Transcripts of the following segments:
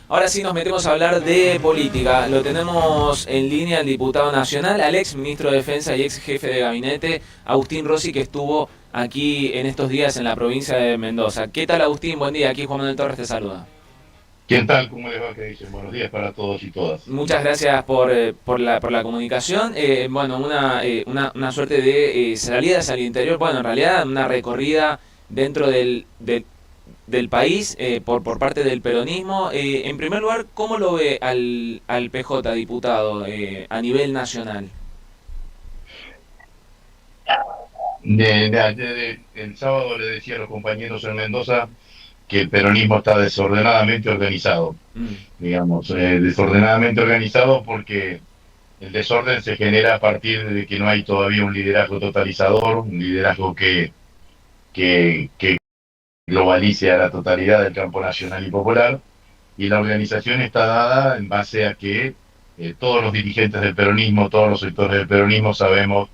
Ahora sí nos metemos a hablar de política. Lo tenemos en línea el diputado nacional, al ex ministro de Defensa y ex jefe de gabinete, Agustín Rossi, que estuvo aquí en estos días en la provincia de Mendoza. ¿Qué tal, Agustín? Buen día. Aquí Juan Manuel Torres te saluda. ¿Qué tal? ¿Cómo les va? ¿Qué dicen? Buenos días para todos y todas. Muchas gracias por la comunicación. Bueno, una suerte de salidas al interior. Bueno, en realidad una recorrida dentro del país por parte del peronismo. En primer lugar, ¿cómo lo ve al PJ, diputado, a nivel nacional? El sábado le decía a los compañeros en Mendoza que el peronismo está desordenadamente organizado, Mm, digamos, desordenadamente organizado porque el desorden se genera a partir de que no hay todavía un liderazgo totalizador, un liderazgo que globalice a la totalidad del campo nacional y popular, y la organización está dada en base a que todos los dirigentes del peronismo, todos los sectores del peronismo sabemos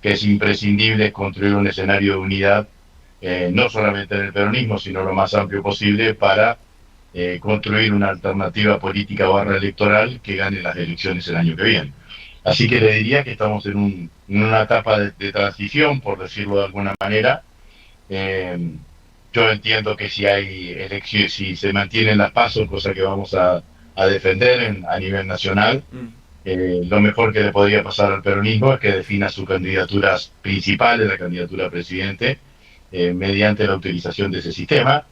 que es imprescindible construir un escenario de unidad, no solamente en el peronismo, sino lo más amplio posible para construir una alternativa política barra electoral que gane las elecciones el año que viene. Así que le diría que estamos en una etapa de transición, por decirlo de alguna manera. Eh, yo entiendo que si hay elecciones, si se mantienen las pasos, cosa que vamos a defender a nivel nacional, mm. lo mejor que le podría pasar al peronismo es que defina sus candidaturas principales, la candidatura a presidente, mediante la utilización de ese sistema.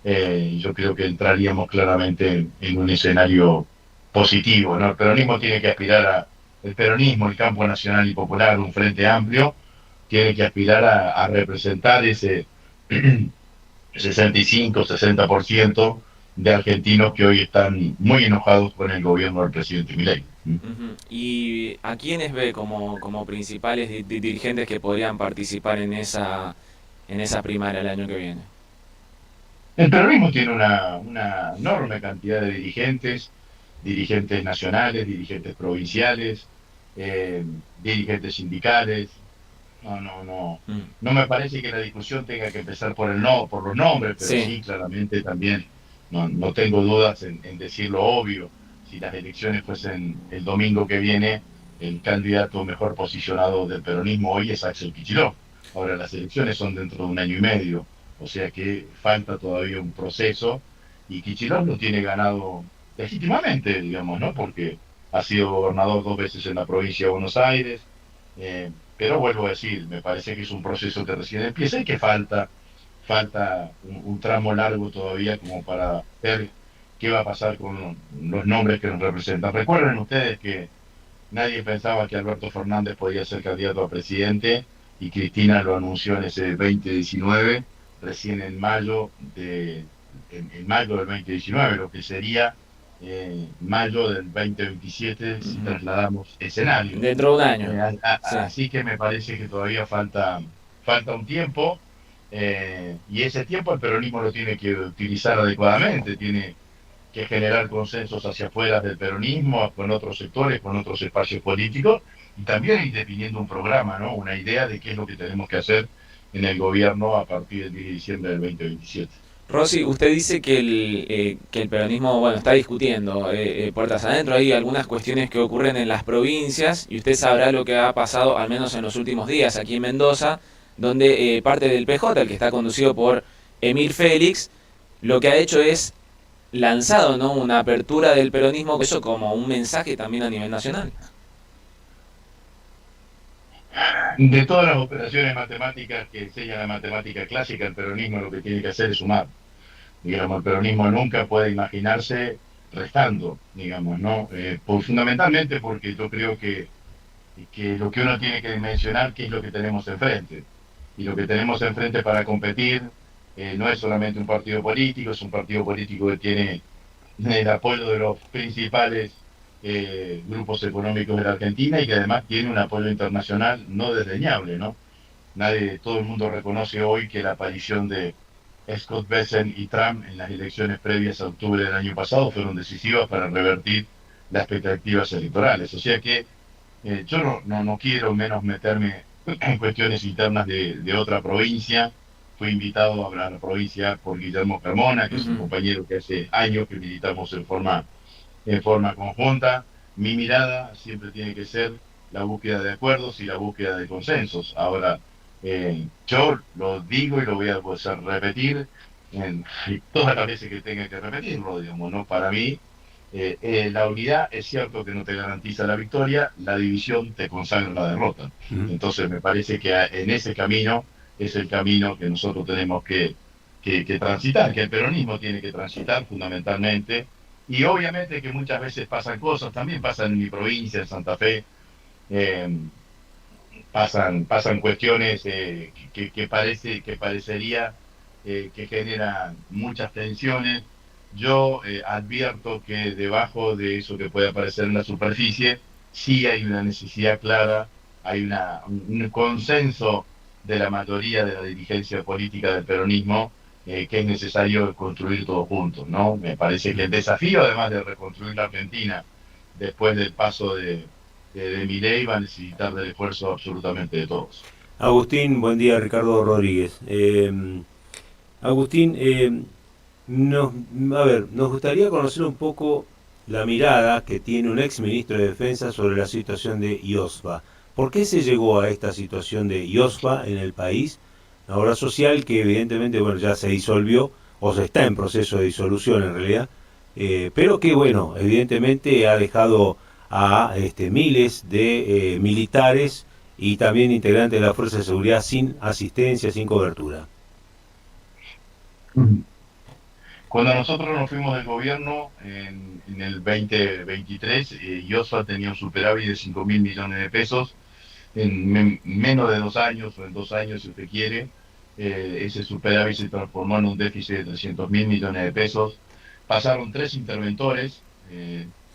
Yo creo que entraríamos claramente en un escenario positivo, ¿no? El peronismo tiene que aspirar el peronismo, el campo nacional y popular, un frente amplio, tiene que aspirar a representar ese 65-60% de argentinos que hoy están muy enojados con el gobierno del presidente Milei. Ujú. ¿Y a quiénes ve como principales dirigentes que podrían participar en esa primaria el año que viene? El peronismo tiene una enorme cantidad de dirigentes, dirigentes nacionales, dirigentes provinciales, eh, dirigentes sindicales. Mm. No me parece que la discusión tenga que empezar por el no, por los nombres, pero Sí. sí, claramente también no tengo dudas en decir lo obvio. Si las elecciones fuesen el domingo que viene, el candidato mejor posicionado del peronismo hoy es Axel Kicillof. Ahora, las elecciones son dentro de un año y medio, o sea que falta todavía un proceso y Kicillof lo tiene ganado legítimamente, digamos, ¿no? Porque ha sido gobernador 2 veces en la provincia de Buenos Aires, pero vuelvo a decir, me parece que es un proceso que recién empieza y que falta un tramo largo todavía como para ver qué va a pasar con los nombres que nos representan. Recuerden ustedes que nadie pensaba que Alberto Fernández podía ser candidato a presidente y Cristina lo anunció en ese 2019, recién en mayo del 2019, lo que sería mayo del 2027 si Ujú. trasladamos escenario. Dentro de un año. Sí. Así que me parece que todavía falta un tiempo, y ese tiempo el peronismo lo tiene que utilizar adecuadamente, tiene que generar consensos hacia afuera del peronismo, con otros sectores, con otros espacios políticos, y también ir definiendo un programa, ¿no? Una idea de qué es lo que tenemos que hacer en el gobierno a partir del 10 de diciembre del 2027. Rosy, usted dice que el peronismo, bueno, está discutiendo puertas adentro. Hay algunas cuestiones que ocurren en las provincias y usted sabrá lo que ha pasado, al menos en los últimos días, aquí en Mendoza, donde parte del PJ, el que está conducido por Emir Félix, lo que ha hecho es lanzado, ¿no?, una apertura del peronismo, eso como un mensaje también a nivel nacional. De todas las operaciones matemáticas que enseña la matemática clásica, el peronismo lo que tiene que hacer es sumar. Digamos, el peronismo nunca puede imaginarse restando, digamos, ¿no? Fundamentalmente porque yo creo que lo que uno tiene que dimensionar qué es lo que tenemos enfrente. Y lo que tenemos enfrente para competir no es solamente un partido político, es un partido político que tiene el apoyo de los principales grupos económicos de la Argentina y que además tiene un apoyo internacional no desdeñable, ¿no? Todo el mundo reconoce hoy que la aparición de Scott Bessent y Trump en las elecciones previas a octubre del año pasado fueron decisivas para revertir las expectativas electorales. O sea que yo no quiero menos meterme en cuestiones internas de otra provincia. fui invitado a hablar a la provincia por Guillermo Carmona, que es un compañero que hace años que militamos en forma conjunta. Mi mirada siempre tiene que ser la búsqueda de acuerdos y la búsqueda de consensos. Ahora, yo lo digo y lo voy a poder repetir en todas las veces que tenga que repetirlo, digamos, ¿no? Para mí, la unidad es cierto que no te garantiza la victoria, la división te consagra la derrota. Entonces me parece que en ese camino es el camino que nosotros tenemos que transitar, que el peronismo tiene que transitar fundamentalmente. Y obviamente que muchas veces pasan cosas, también pasan en mi provincia, en Santa Fe, eh, pasan cuestiones que parecería que generan muchas tensiones. Yo advierto que debajo de eso que puede aparecer en la superficie, sí hay una necesidad clara, hay un consenso de la mayoría de la dirigencia política del peronismo, que es necesario construir todos juntos, ¿no? Me parece que el desafío, además de reconstruir la Argentina después del paso de Milei, va a necesitar del esfuerzo absolutamente de todos. Agustín, buen día, Ricardo Rodríguez. Agustín, nos, a ver, nos gustaría conocer un poco la mirada que tiene un ex ministro de Defensa sobre la situación de IOSFA. ¿Por qué se llegó a esta situación de IOSFA en el país? Una obra social que evidentemente bueno, ya se disolvió, o se está en proceso de disolución en realidad, pero que bueno, evidentemente ha dejado a miles de militares y también integrantes de la Fuerza de Seguridad sin asistencia, sin cobertura. Cuando nosotros nos fuimos del gobierno en el 2023, IOSFA tenía un superávit de 5.000 millones de pesos. En menos de 2 años, o en 2 años si usted quiere, ese superávit se transformó en un déficit de 300.000 millones de pesos. Pasaron 3 interventores,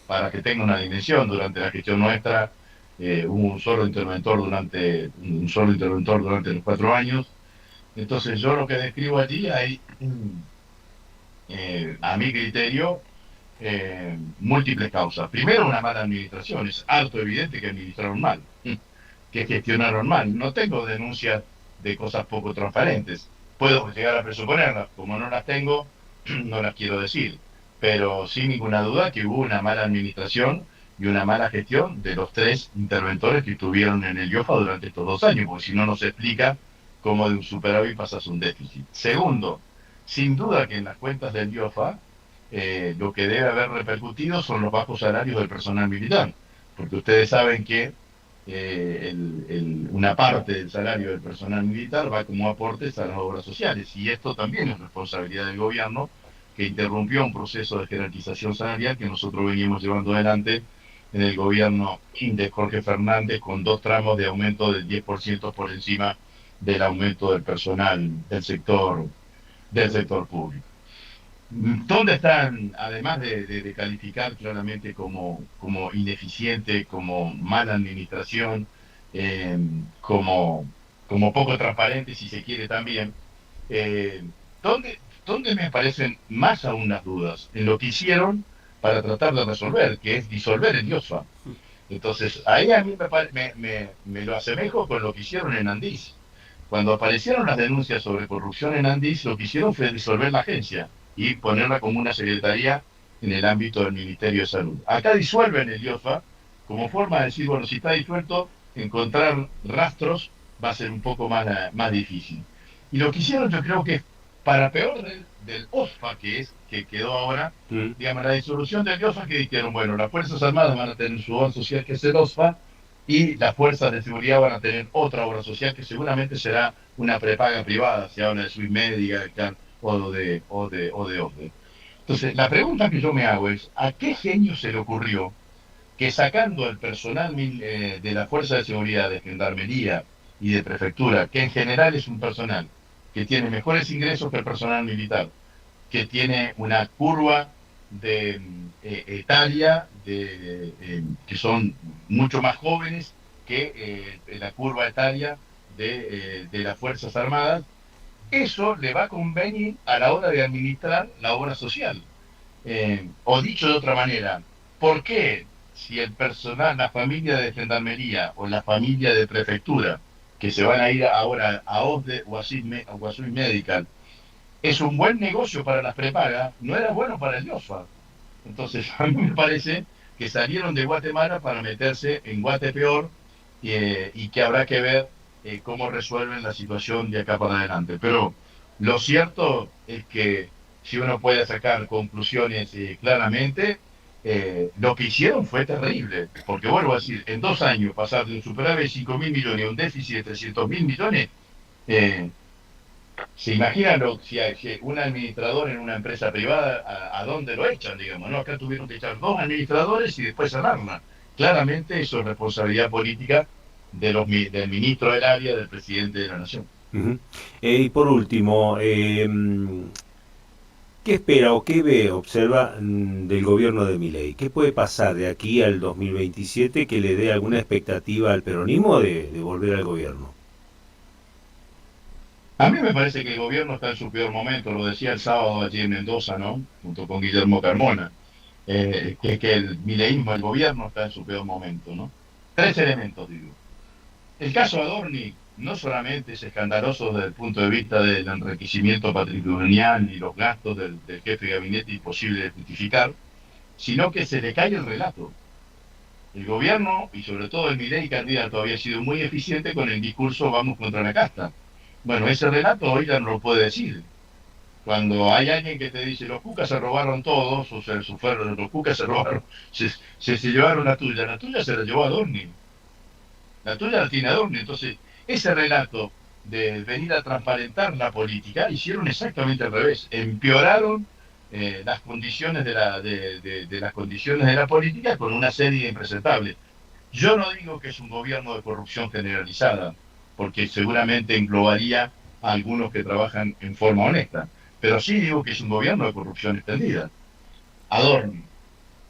para que tenga una dimensión. Durante la gestión nuestra hubo un solo interventor durante los 4 años. Entonces yo lo que describo allí hay, a mi criterio, múltiples causas. Primero, una mala administración. Es harto evidente que administraron mal, que gestionaron mal. No tengo denuncias de cosas poco transparentes. Puedo llegar a presuponerlas. Como no las tengo, no las quiero decir. Pero sin ninguna duda que hubo una mala administración y una mala gestión de los 3 interventores que estuvieron en el IOFA durante estos 2 años, porque si no, no se explica cómo de un superávit pasas a un déficit. Segundo, sin duda que en las cuentas del IOFA, lo que debe haber repercutido son los bajos salarios del personal militar, porque ustedes saben que una parte del salario del personal militar va como aportes a las obras sociales, y esto también es responsabilidad del gobierno, que interrumpió un proceso de jerarquización salarial que nosotros veníamos llevando adelante en el gobierno de Jorge Fernández, con 2 tramos de aumento del 10% por encima del aumento del personal del sector público. ¿Dónde están, además de calificar claramente como ineficiente, como mala administración, eh, como, como poco transparente, si se quiere también? eh, ¿dónde, ¿Dónde me parecen más aún las dudas? En lo que hicieron para tratar de resolver, que es disolver el IOSFA. Entonces, ahí a mí me lo asemejo con lo que hicieron en Andís. Cuando aparecieron las denuncias sobre corrupción en Andís, lo que hicieron fue disolver la agencia y ponerla como una secretaría en el ámbito del Ministerio de Salud. Acá disuelven el IOFA como forma de decir, bueno, si está disuelto, encontrar rastros va a ser un poco más difícil. Y lo que hicieron, yo creo que para peor del OSFA, que quedó ahora, digamos, la disolución del OSFA, que dijeron, bueno, las Fuerzas Armadas van a tener su obra social, que es el OSFA, y las fuerzas de seguridad van a tener otra obra social que seguramente será una prepaga privada, si habla de Swiss Medical o de OSDE. Entonces, la pregunta que yo me hago es, ¿a qué genio se le ocurrió que sacando el personal de la Fuerza de Seguridad, de Gendarmería y de Prefectura, que en general es un personal que tiene mejores ingresos que el personal militar, que tiene una curva etaria que son mucho más jóvenes que la curva etaria de las Fuerzas Armadas, eso le va a convenir a la hora de administrar la obra social? O dicho de otra manera, ¿por qué si el personal, la familia de Gendarmería o la familia de Prefectura, que se van a ir ahora a OSDE o a Swiss Medical, es un buen negocio para las prepagas, no era bueno para el IOSFA. Entonces, a mí me parece que salieron de Guatemala para meterse en Guatepeor y que habrá que ver cómo resuelven la situación de acá para adelante. Pero lo cierto es que si uno puede sacar conclusiones claramente, lo que hicieron fue terrible. Porque vuelvo a decir, en 2 años pasar de un superávit de 5.000 millones a un déficit de 300.000 millones, eh, ¿se imaginan si un administrador en una empresa privada, a dónde lo echan, digamos? ¿No? Acá tuvieron que echar 2 administradores y después cerrarla. Claramente eso es responsabilidad política del ministro del área, del presidente de la nación. Ujú. Y por último, ¿qué espera o qué ve, observa del gobierno de Milei? ¿Qué puede pasar de aquí al 2027 que le dé alguna expectativa al peronismo de volver al gobierno? A mí me parece que el gobierno está en su peor momento, lo decía el sábado allí en Mendoza, ¿no? Junto con Guillermo Carmona, que el mileísmo, el gobierno está en su peor momento, ¿no? 3 elementos, digo. El caso Adorni no solamente es escandaloso desde el punto de vista del enriquecimiento patrimonial y los gastos del jefe de gabinete imposible de justificar, sino que se le cae el relato. El gobierno, y sobre todo el Milei candidato, había sido muy eficiente con el discurso vamos contra la casta. Bueno, ese relato hoy ya no lo puede decir. Cuando hay alguien que te dice los cucas se robaron todos, o sea, los cucas se robaron, se llevaron la tuya se la llevó Adorni. La tuya la tiene Adorni. Entonces, ese relato de venir a transparentar la política, hicieron exactamente al revés. Empeoraron las condiciones de las condiciones de la política con una serie impresentable. Yo no digo que es un gobierno de corrupción generalizada, porque seguramente englobaría a algunos que trabajan en forma honesta, pero sí digo que es un gobierno de corrupción extendida. Adorni,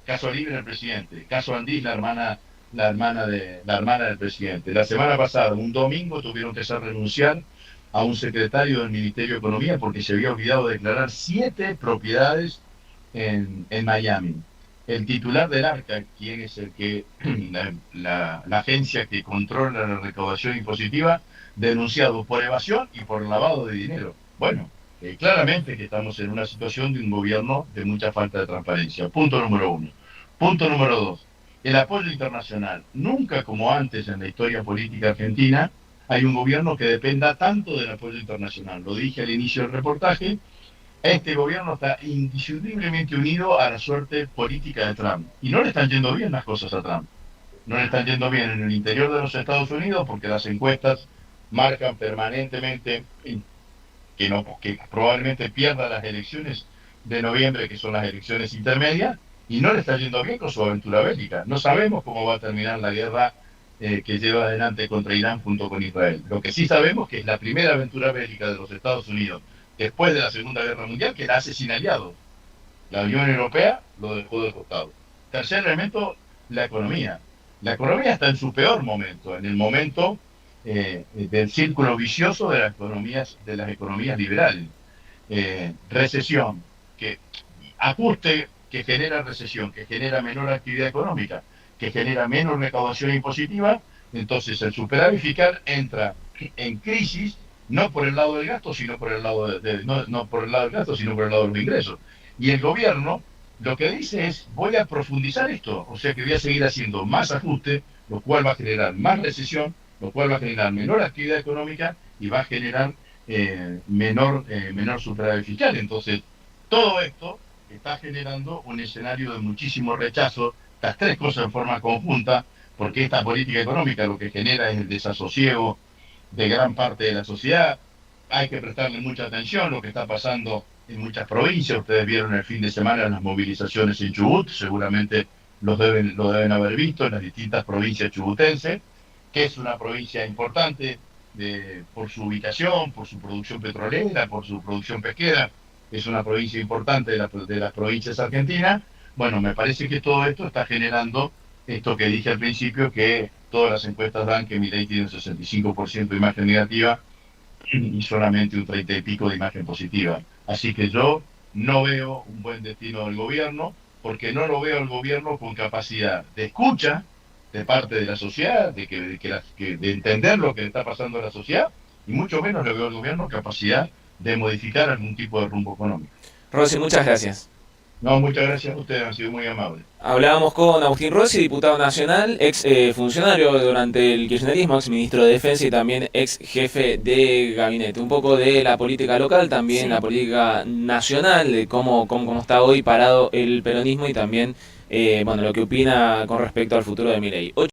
caso Libre del presidente, caso Andís, la hermana del presidente. La semana pasada, un domingo, tuvieron que hacer renunciar a un secretario del Ministerio de Economía porque se había olvidado de declarar 7 propiedades en Miami. El titular del ARCA, quien es el que la agencia que controla la recaudación impositiva, denunciado por evasión y por lavado de dinero. Bueno, claramente que estamos en una situación de un gobierno de mucha falta de transparencia. Punto número 1. Punto número 2. El apoyo internacional. Nunca como antes en la historia política argentina hay un gobierno que dependa tanto del apoyo internacional. Lo dije al inicio del reportaje, este gobierno está indisolublemente unido a la suerte política de Trump. Y no le están yendo bien las cosas a Trump. No le están yendo bien en el interior de los Estados Unidos porque las encuestas marcan permanentemente que probablemente pierda las elecciones de noviembre, que son las elecciones intermedias, y no le está yendo bien con su aventura bélica. No sabemos cómo va a terminar la guerra que lleva adelante contra Irán junto con Israel. Lo que sí sabemos que es la primera aventura bélica de los Estados Unidos después de la Segunda Guerra Mundial que la hace sin aliados. La Unión Europea lo dejó de costado. Tercer elemento, la economía. La economía está en su peor momento, en el momento del círculo vicioso de las economías liberales. Recesión, ajuste que genera recesión, que genera menor actividad económica, que genera menos recaudación impositiva, entonces el superávit fiscal entra en crisis no por el lado del gasto, sino por el lado no por el lado del gasto, sino por el lado de los ingresos. Y el gobierno lo que dice es voy a profundizar esto, o sea que voy a seguir haciendo más ajuste, lo cual va a generar más recesión, lo cual va a generar menor actividad económica y va a generar menor superávit fiscal. Entonces, todo esto está generando un escenario de muchísimo rechazo, las 3 cosas en forma conjunta, porque esta política económica lo que genera es el desasosiego de gran parte de la sociedad. Hay que prestarle mucha atención a lo que está pasando en muchas provincias. Ustedes vieron el fin de semana las movilizaciones en Chubut, seguramente lo deben haber visto en las distintas provincias chubutenses, que es una provincia importante por su ubicación, por su producción petrolera, por su producción pesquera. Es una provincia importante de las provincias argentinas. Bueno, me parece que todo esto está generando esto que dije al principio, que todas las encuestas dan que Milei tiene un 65% de imagen negativa y solamente un 30 y pico de imagen positiva. Así que yo no veo un buen destino del gobierno, porque no lo veo al gobierno con capacidad de escucha de parte de la sociedad, de entender lo que le está pasando a la sociedad, y mucho menos le veo al gobierno capacidad de modificar algún tipo de rumbo económico. Rossi, muchas gracias. No, muchas gracias a ustedes, han sido muy amables. Hablábamos con Agustín Rossi, diputado nacional, ex funcionario durante el kirchnerismo, ex ministro de Defensa y también ex jefe de gabinete. Un poco de la política local, también la política nacional, de cómo está hoy parado el peronismo y también bueno, lo que opina con respecto al futuro de Milei.